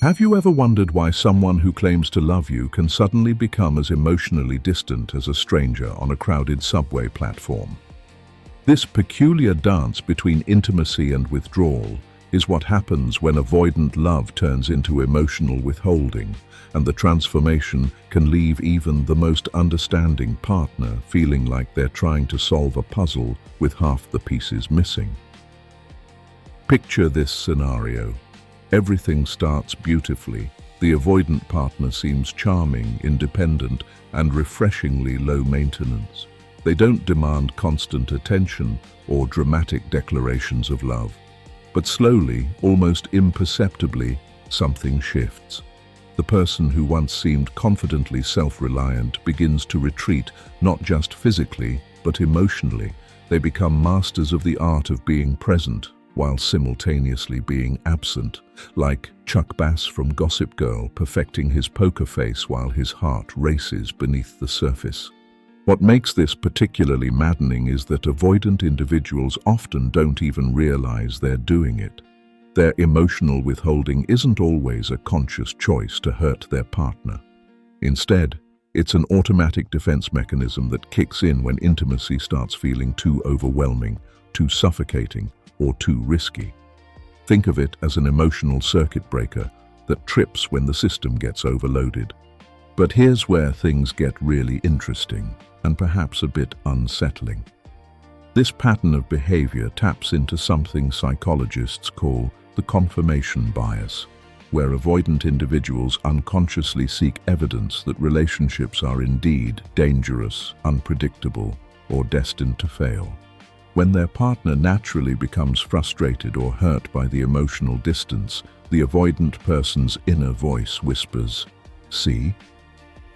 Have you ever wondered why someone who claims to love you can suddenly become as emotionally distant as a stranger on a crowded subway platform? This peculiar dance between intimacy and withdrawal is what happens when avoidant love turns into emotional withholding, and the transformation can leave even the most understanding partner feeling like they're trying to solve a puzzle with half the pieces missing. Picture this scenario. Everything starts beautifully. The avoidant partner seems charming, independent, and refreshingly low maintenance. They don't demand constant attention or dramatic declarations of love. But slowly, almost imperceptibly, something shifts. The person who once seemed confidently self-reliant begins to retreat, not just physically, but emotionally. They become masters of the art of being present, while simultaneously being absent, like Chuck Bass from Gossip Girl perfecting his poker face while his heart races beneath the surface. What makes this particularly maddening is that avoidant individuals often don't even realize they're doing it. Their emotional withholding isn't always a conscious choice to hurt their partner. Instead, it's an automatic defense mechanism that kicks in when intimacy starts feeling too overwhelming, too suffocating, or too risky. Think of it as an emotional circuit breaker that trips when the system gets overloaded. But here's where things get really interesting, and perhaps a bit unsettling. This pattern of behavior taps into something psychologists call the confirmation bias, where avoidant individuals unconsciously seek evidence that relationships are indeed dangerous, unpredictable, or destined to fail. When their partner naturally becomes frustrated or hurt by the emotional distance, the avoidant person's inner voice whispers, "See?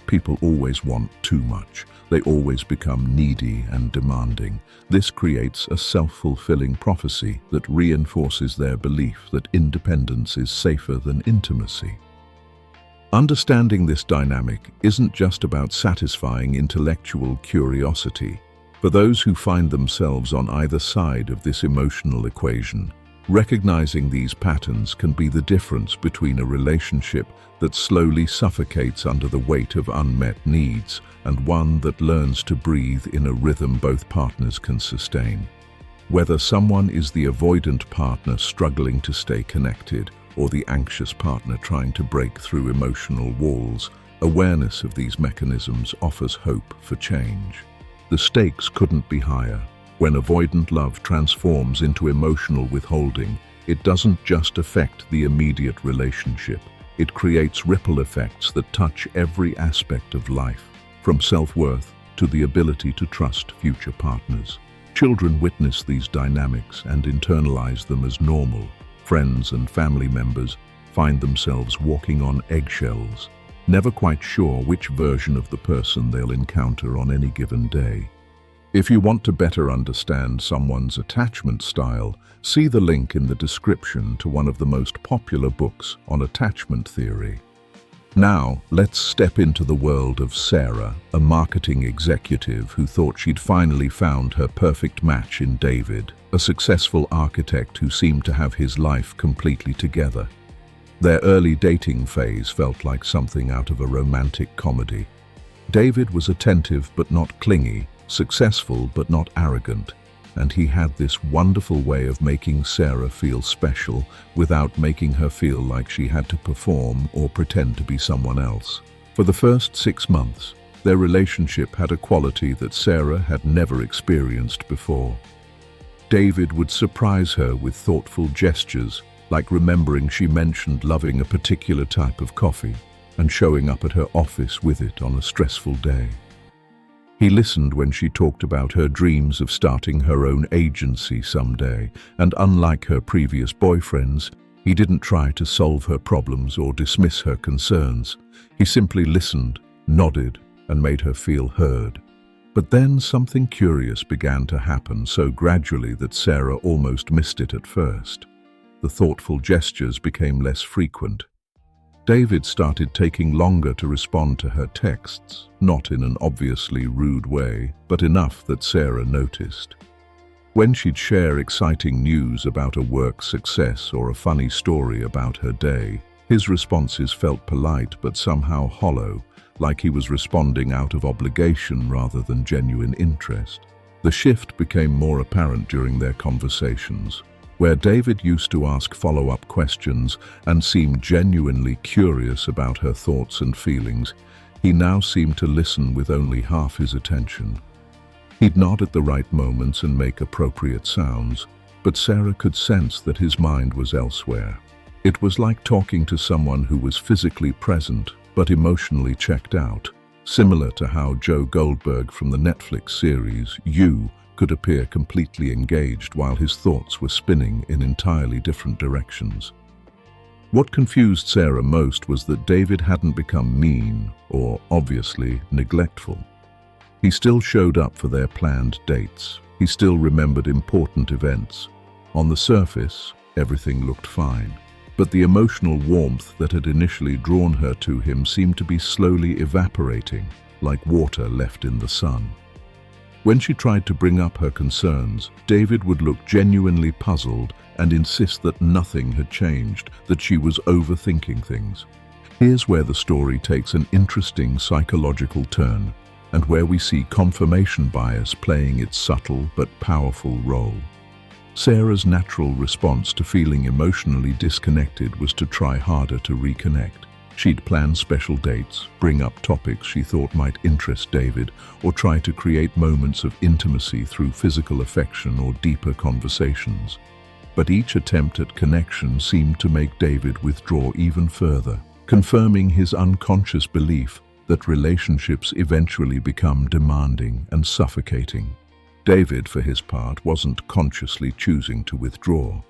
People always want too much. They always become needy and demanding." This creates a self-fulfilling prophecy that reinforces their belief that independence is safer than intimacy. Understanding this dynamic isn't just about satisfying intellectual curiosity. For those who find themselves on either side of this emotional equation, recognizing these patterns can be the difference between a relationship that slowly suffocates under the weight of unmet needs and one that learns to breathe in a rhythm both partners can sustain. Whether someone is the avoidant partner struggling to stay connected or the anxious partner trying to break through emotional walls, awareness of these mechanisms offers hope for change. The stakes couldn't be higher. When avoidant love transforms into emotional withholding, it doesn't just affect the immediate relationship. It creates ripple effects that touch every aspect of life, from self-worth to the ability to trust future partners. Children witness these dynamics and internalize them as normal. Friends and family members find themselves walking on eggshells, never quite sure which version of the person they'll encounter on any given day. If you want to better understand someone's attachment style, see the link in the description to one of the most popular books on attachment theory. Now, let's step into the world of Sarah, a marketing executive who thought she'd finally found her perfect match in David, a successful architect who seemed to have his life completely together. Their early dating phase felt like something out of a romantic comedy. David was attentive but not clingy, successful but not arrogant, and he had this wonderful way of making Sarah feel special without making her feel like she had to perform or pretend to be someone else. For the first 6 months, their relationship had a quality that Sarah had never experienced before. David would surprise her with thoughtful gestures, like remembering she mentioned loving a particular type of coffee and showing up at her office with it on a stressful day. He listened when she talked about her dreams of starting her own agency someday, and unlike her previous boyfriends, he didn't try to solve her problems or dismiss her concerns. He simply listened, nodded, and made her feel heard. But then something curious began to happen so gradually that Sarah almost missed it at first. The thoughtful gestures became less frequent. David started taking longer to respond to her texts, not in an obviously rude way, but enough that Sarah noticed. When she'd share exciting news about a work success or a funny story about her day, His responses felt polite but somehow hollow, like he was responding out of obligation rather than genuine interest. The shift became more apparent during their conversations. Where David used to ask follow-up questions and seemed genuinely curious about her thoughts and feelings, he now seemed to listen with only half his attention. He'd nod at the right moments and make appropriate sounds, but Sarah could sense that his mind was elsewhere. It was like talking to someone who was physically present but emotionally checked out, similar to how Joe Goldberg from the Netflix series You could appear completely engaged while his thoughts were spinning in entirely different directions. What confused Sarah most was that David hadn't become mean or, obviously, neglectful. He still showed up for their planned dates. He still remembered important events. On the surface, everything looked fine. But the emotional warmth that had initially drawn her to him seemed to be slowly evaporating, like water left in the sun. When she tried to bring up her concerns, David would look genuinely puzzled and insist that nothing had changed, that she was overthinking things. Here's where the story takes an interesting psychological turn, and where we see confirmation bias playing its subtle but powerful role. Sarah's natural response to feeling emotionally disconnected was to try harder to reconnect. She'd plan special dates, bring up topics she thought might interest David, or try to create moments of intimacy through physical affection or deeper conversations. But each attempt at connection seemed to make David withdraw even further, confirming his unconscious belief that relationships eventually become demanding and suffocating. David, for his part, wasn't consciously choosing to withdraw.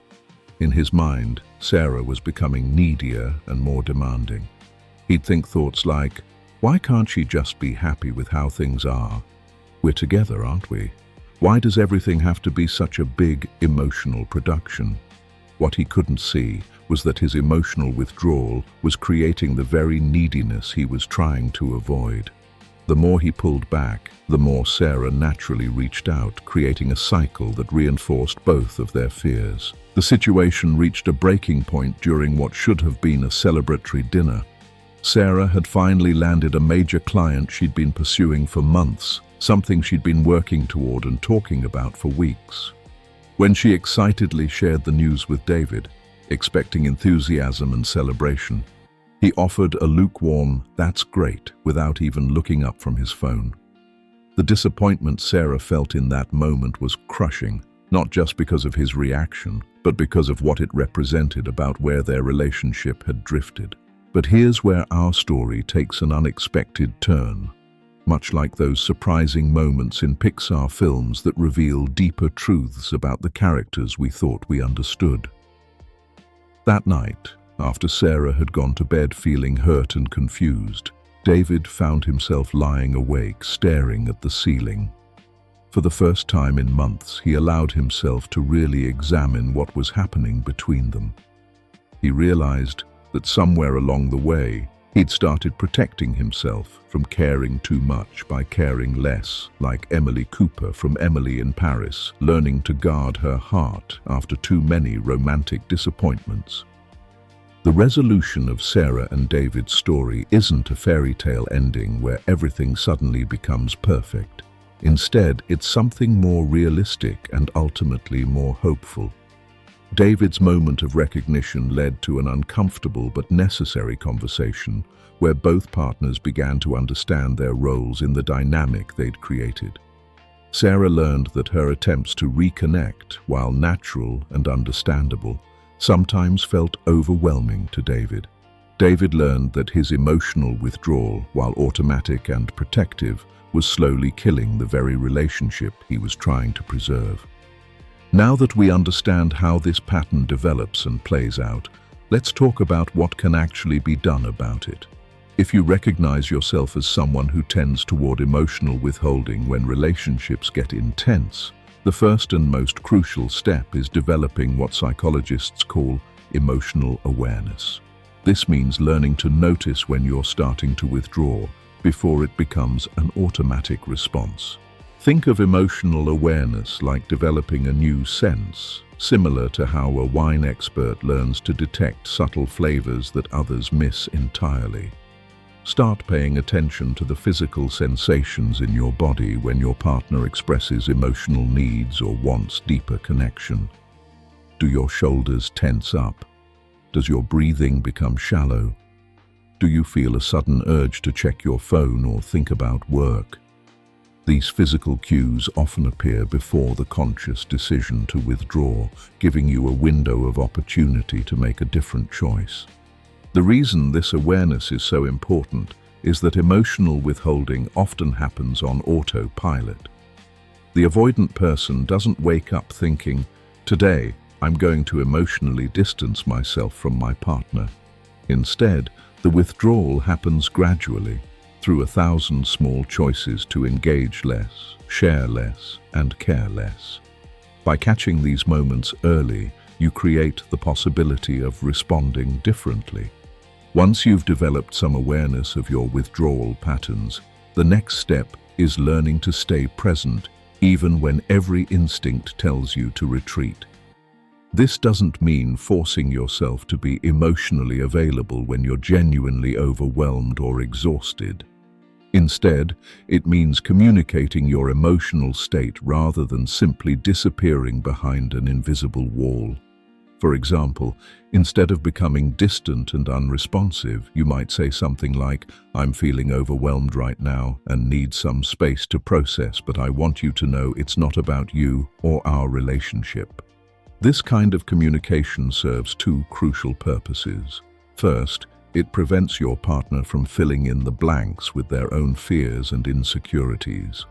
In his mind, Sarah was becoming needier and more demanding. He'd think thoughts like, why can't she just be happy with how things are? We're together, aren't we? Why does everything have to be such a big emotional production? What he couldn't see was that his emotional withdrawal was creating the very neediness he was trying to avoid. The more he pulled back, the more Sarah naturally reached out, creating a cycle that reinforced both of their fears. The situation reached a breaking point during what should have been a celebratory dinner. Sarah had finally landed a major client she'd been pursuing for months, something she'd been working toward and talking about for weeks. When she excitedly shared the news with David, expecting enthusiasm and celebration, he offered a lukewarm, "That's great," without even looking up from his phone. The disappointment Sarah felt in that moment was crushing, not just because of his reaction, but because of what it represented about where their relationship had drifted. But here's where our story takes an unexpected turn, much like those surprising moments in Pixar films that reveal deeper truths about the characters we thought we understood. That night, after Sarah had gone to bed feeling hurt and confused, David found himself lying awake, staring at the ceiling. For the first time in months, he allowed himself to really examine what was happening between them. He realized that somewhere along the way, he'd started protecting himself from caring too much by caring less, like Emily Cooper from Emily in Paris, learning to guard her heart after too many romantic disappointments. The resolution of Sarah and David's story isn't a fairy tale ending where everything suddenly becomes perfect. Instead, it's something more realistic and ultimately more hopeful. David's moment of recognition led to an uncomfortable but necessary conversation where both partners began to understand their roles in the dynamic they'd created. Sarah learned that her attempts to reconnect, while natural and understandable, sometimes felt overwhelming to David. David learned that his emotional withdrawal, while automatic and protective, was slowly killing the very relationship he was trying to preserve. Now that we understand how this pattern develops and plays out, let's talk about what can actually be done about it. If you recognize yourself as someone who tends toward emotional withholding when relationships get intense, the first and most crucial step is developing what psychologists call emotional awareness. This means learning to notice when you're starting to withdraw before it becomes an automatic response. Think of emotional awareness like developing a new sense, similar to how a wine expert learns to detect subtle flavors that others miss entirely. Start paying attention to the physical sensations in your body when your partner expresses emotional needs or wants deeper connection. Do your shoulders tense up? Does your breathing become shallow? Do you feel a sudden urge to check your phone or think about work? These physical cues often appear before the conscious decision to withdraw, giving you a window of opportunity to make a different choice. The reason this awareness is so important is that emotional withholding often happens on autopilot. The avoidant person doesn't wake up thinking, "Today, I'm going to emotionally distance myself from my partner." Instead, the withdrawal happens gradually, through 1,000 small choices to engage less, share less, and care less. By catching these moments early, you create the possibility of responding differently. Once you've developed some awareness of your withdrawal patterns, the next step is learning to stay present even when every instinct tells you to retreat. This doesn't mean forcing yourself to be emotionally available when you're genuinely overwhelmed or exhausted. Instead, it means communicating your emotional state rather than simply disappearing behind an invisible wall. For example, instead of becoming distant and unresponsive, you might say something like, "I'm feeling overwhelmed right now and need some space to process, but I want you to know it's not about you or our relationship." This kind of communication serves two crucial purposes. First, it prevents your partner from filling in the blanks with their own fears and insecurities.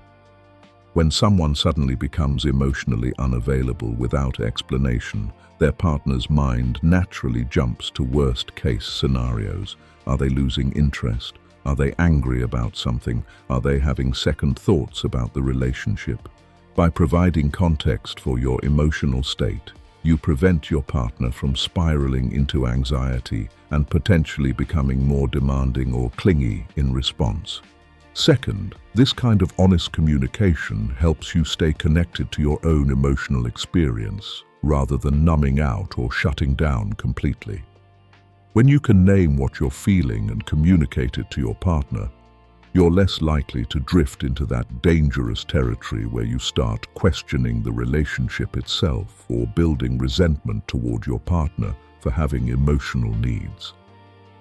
When someone suddenly becomes emotionally unavailable without explanation, their partner's mind naturally jumps to worst-case scenarios. Are they losing interest? Are they angry about something? Are they having second thoughts about the relationship? By providing context for your emotional state, you prevent your partner from spiraling into anxiety and potentially becoming more demanding or clingy in response. Second, this kind of honest communication helps you stay connected to your own emotional experience, rather than numbing out or shutting down completely. When you can name what you're feeling and communicate it to your partner, you're less likely to drift into that dangerous territory where you start questioning the relationship itself or building resentment toward your partner for having emotional needs.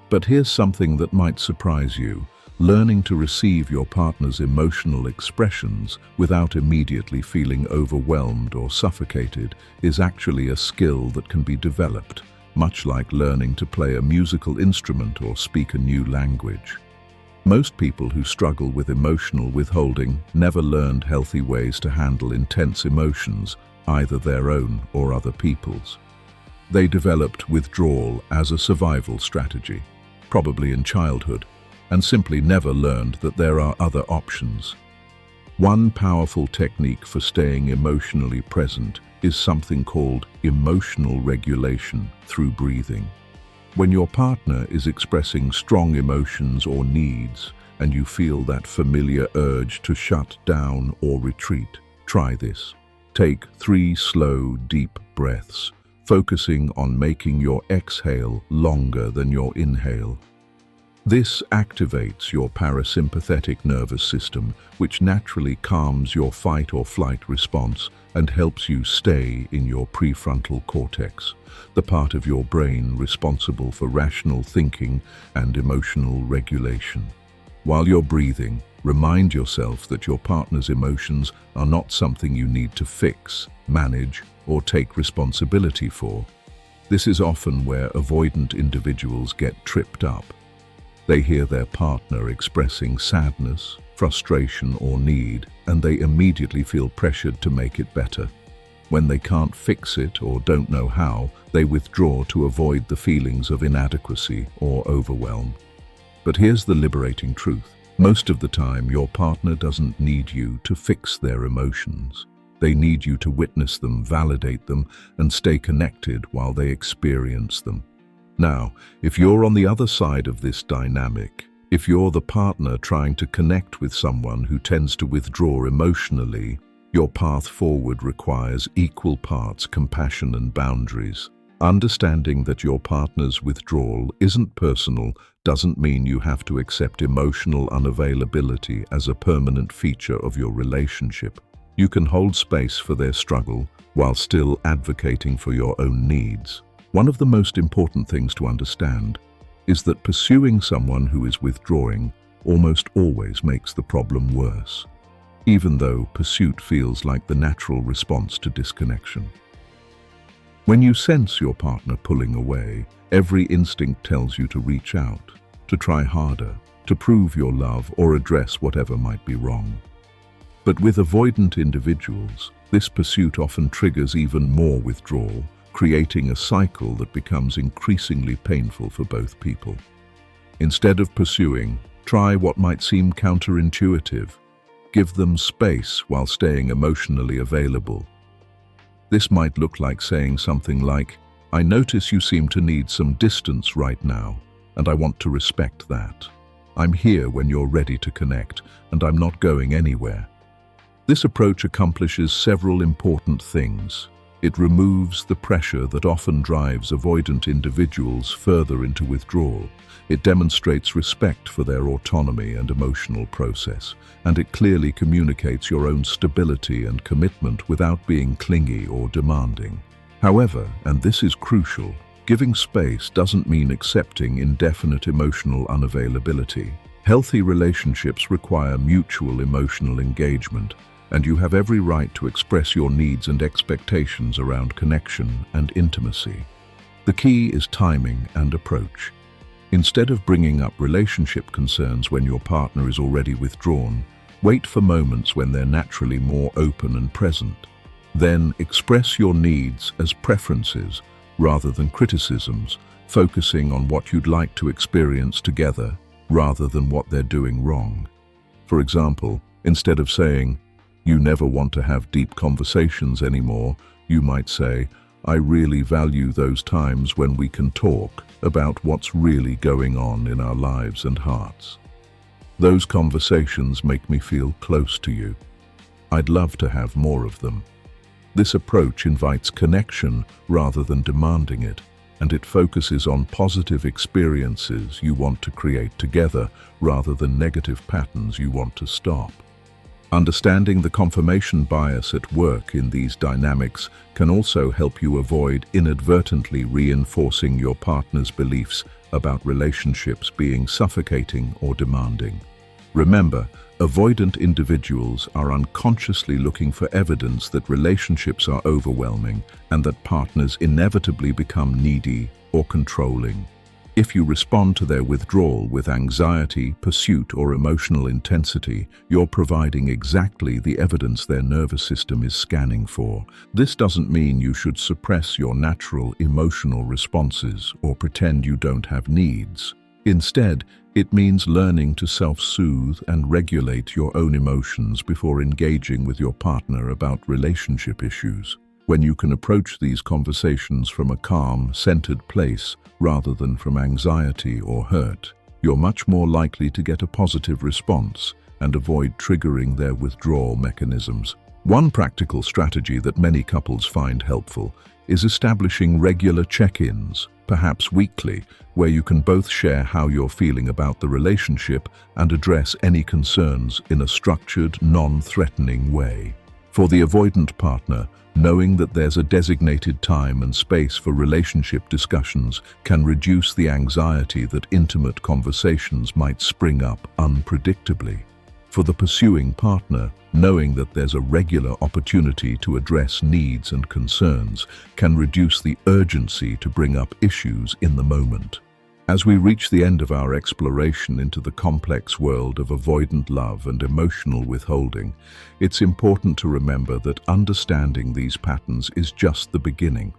But here's something that might surprise you. Learning to receive your partner's emotional expressions without immediately feeling overwhelmed or suffocated is actually a skill that can be developed, much like learning to play a musical instrument or speak a new language. Most people who struggle with emotional withholding never learned healthy ways to handle intense emotions, either their own or other people's. They developed withdrawal as a survival strategy, probably in childhood, and simply never learned that there are other options. One powerful technique for staying emotionally present is something called emotional regulation through breathing. When your partner is expressing strong emotions or needs, and you feel that familiar urge to shut down or retreat, try this. Take 3 slow, deep breaths, focusing on making your exhale longer than your inhale. This activates your parasympathetic nervous system, which naturally calms your fight or flight response and helps you stay in your prefrontal cortex, the part of your brain responsible for rational thinking and emotional regulation. While you're breathing, remind yourself that your partner's emotions are not something you need to fix, manage, or take responsibility for. This is often where avoidant individuals get tripped up. They hear their partner expressing sadness, frustration, or need, and they immediately feel pressured to make it better. When they can't fix it or don't know how, they withdraw to avoid the feelings of inadequacy or overwhelm. But here's the liberating truth. Most of the time, your partner doesn't need you to fix their emotions. They need you to witness them, validate them, and stay connected while they experience them. Now, if you're on the other side of this dynamic, If you're the partner trying to connect with someone who tends to withdraw emotionally, your path forward requires equal parts compassion and boundaries. Understanding that your partner's withdrawal isn't personal doesn't mean you have to accept emotional unavailability as a permanent feature of your relationship. You can hold space for their struggle while still advocating for your own needs. One of the most important things to understand is that pursuing someone who is withdrawing almost always makes the problem worse, even though pursuit feels like the natural response to disconnection. When you sense your partner pulling away, every instinct tells you to reach out, to try harder, to prove your love or address whatever might be wrong. But with avoidant individuals, this pursuit often triggers even more withdrawal, creating a cycle that becomes increasingly painful for both people. Instead of pursuing, try what might seem counterintuitive. Give them space while staying emotionally available. This might look like saying something like, "I notice you seem to need some distance right now, and I want to respect that. I'm here when you're ready to connect, and I'm not going anywhere." This approach accomplishes several important things. It removes the pressure that often drives avoidant individuals further into withdrawal. It demonstrates respect for their autonomy and emotional process, and it clearly communicates your own stability and commitment without being clingy or demanding. However, and this is crucial, giving space doesn't mean accepting indefinite emotional unavailability. Healthy relationships require mutual emotional engagement, and you have every right to express your needs and expectations around connection and intimacy. The key is timing and approach. Instead of bringing up relationship concerns when your partner is already withdrawn, wait for moments when they're naturally more open and present. Then express your needs as preferences rather than criticisms, focusing on what you'd like to experience together rather than what they're doing wrong. For example, instead of saying, "You never want to have deep conversations anymore," you might say, "I really value those times when we can talk about what's really going on in our lives and hearts. Those conversations make me feel close to you. I'd love to have more of them." This approach invites connection rather than demanding it, and it focuses on positive experiences you want to create together rather than negative patterns you want to stop. Understanding the confirmation bias at work in these dynamics can also help you avoid inadvertently reinforcing your partner's beliefs about relationships being suffocating or demanding. Remember, avoidant individuals are unconsciously looking for evidence that relationships are overwhelming and that partners inevitably become needy or controlling. If you respond to their withdrawal with anxiety, pursuit, or emotional intensity, you're providing exactly the evidence their nervous system is scanning for. This doesn't mean you should suppress your natural emotional responses or pretend you don't have needs. Instead, it means learning to self-soothe and regulate your own emotions before engaging with your partner about relationship issues. When you can approach these conversations from a calm, centered place rather than from anxiety or hurt, you're much more likely to get a positive response and avoid triggering their withdrawal mechanisms. One practical strategy that many couples find helpful is establishing regular check-ins, perhaps weekly, where you can both share how you're feeling about the relationship and address any concerns in a structured, non-threatening way. For the avoidant partner, knowing that there's a designated time and space for relationship discussions can reduce the anxiety that intimate conversations might spring up unpredictably. For the pursuing partner, knowing that there's a regular opportunity to address needs and concerns can reduce the urgency to bring up issues in the moment. As we reach the end of our exploration into the complex world of avoidant love and emotional withholding, it's important to remember that understanding these patterns is just the beginning.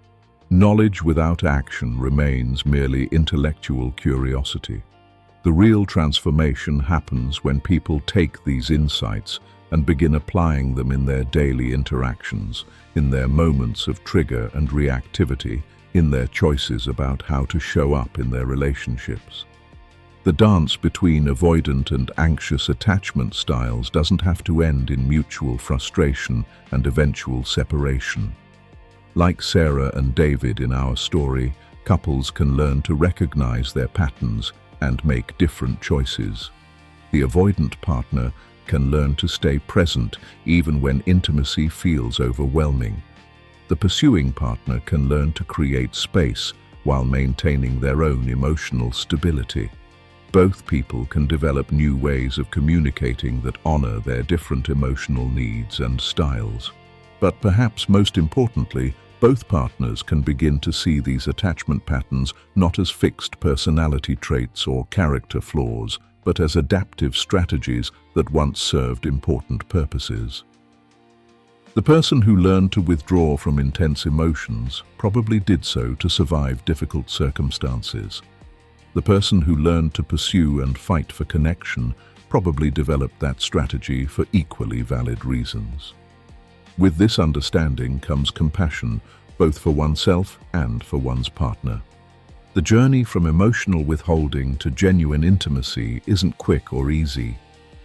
Knowledge without action remains merely intellectual curiosity. The real transformation happens when people take these insights and begin applying them in their daily interactions, in their moments of trigger and reactivity, in their choices about how to show up in their relationships. The dance between avoidant and anxious attachment styles doesn't have to end in mutual frustration and eventual separation. Like Sarah and David in our story, couples can learn to recognize their patterns and make different choices. The avoidant partner can learn to stay present even when intimacy feels overwhelming. The pursuing partner can learn to create space while maintaining their own emotional stability. Both people can develop new ways of communicating that honor their different emotional needs and styles. But perhaps most importantly, both partners can begin to see these attachment patterns not as fixed personality traits or character flaws, but as adaptive strategies that once served important purposes. The person who learned to withdraw from intense emotions probably did so to survive difficult circumstances. The person who learned to pursue and fight for connection probably developed that strategy for equally valid reasons. With this understanding comes compassion, both for oneself and for one's partner. The journey from emotional withholding to genuine intimacy isn't quick or easy.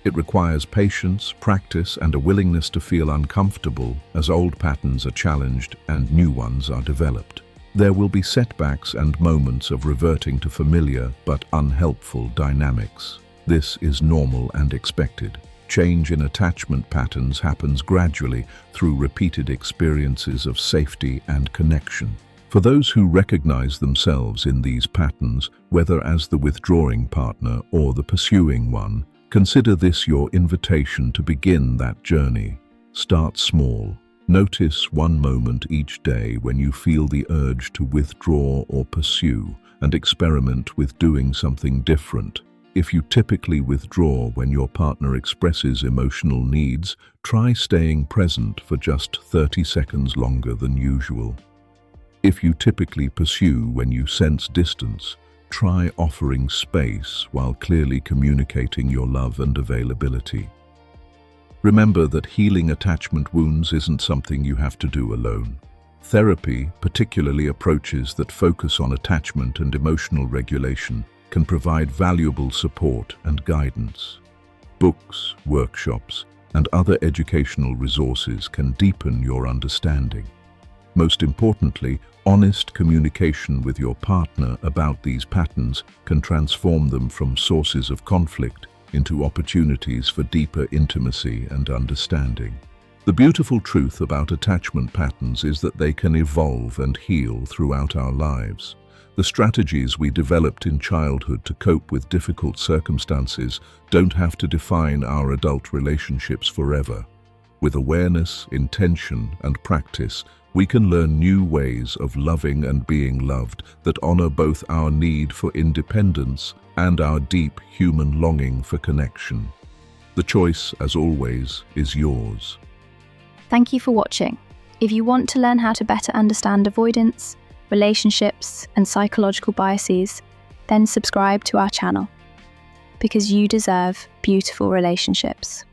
It requires patience, practice, and a willingness to feel uncomfortable as old patterns are challenged and new ones are developed. There will be setbacks and moments of reverting to familiar but unhelpful dynamics. This is normal and expected. Change in attachment patterns happens gradually through repeated experiences of safety and connection. For those who recognize themselves in these patterns, whether as the withdrawing partner or the pursuing one, consider this your invitation to begin that journey. Start small. Notice one moment each day when you feel the urge to withdraw or pursue, and experiment with doing something different. If you typically withdraw when your partner expresses emotional needs, try staying present for just 30 seconds longer than usual. If you typically pursue when you sense distance, try offering space while clearly communicating your love and availability. Remember that healing attachment wounds isn't something you have to do alone. Therapy, particularly approaches that focus on attachment and emotional regulation, can provide valuable support and guidance. Books, workshops, and other educational resources can deepen your understanding. Most importantly, honest communication with your partner about these patterns can transform them from sources of conflict into opportunities for deeper intimacy and understanding. The beautiful truth about attachment patterns is that they can evolve and heal throughout our lives. The strategies we developed in childhood to cope with difficult circumstances don't have to define our adult relationships forever. With awareness, intention, and practice, we can learn new ways of loving and being loved that honor both our need for independence and our deep human longing for connection. The choice, as always, is yours. Thank you for watching. If you want to learn how to better understand avoidance, relationships, and psychological biases, then subscribe to our channel, because you deserve beautiful relationships.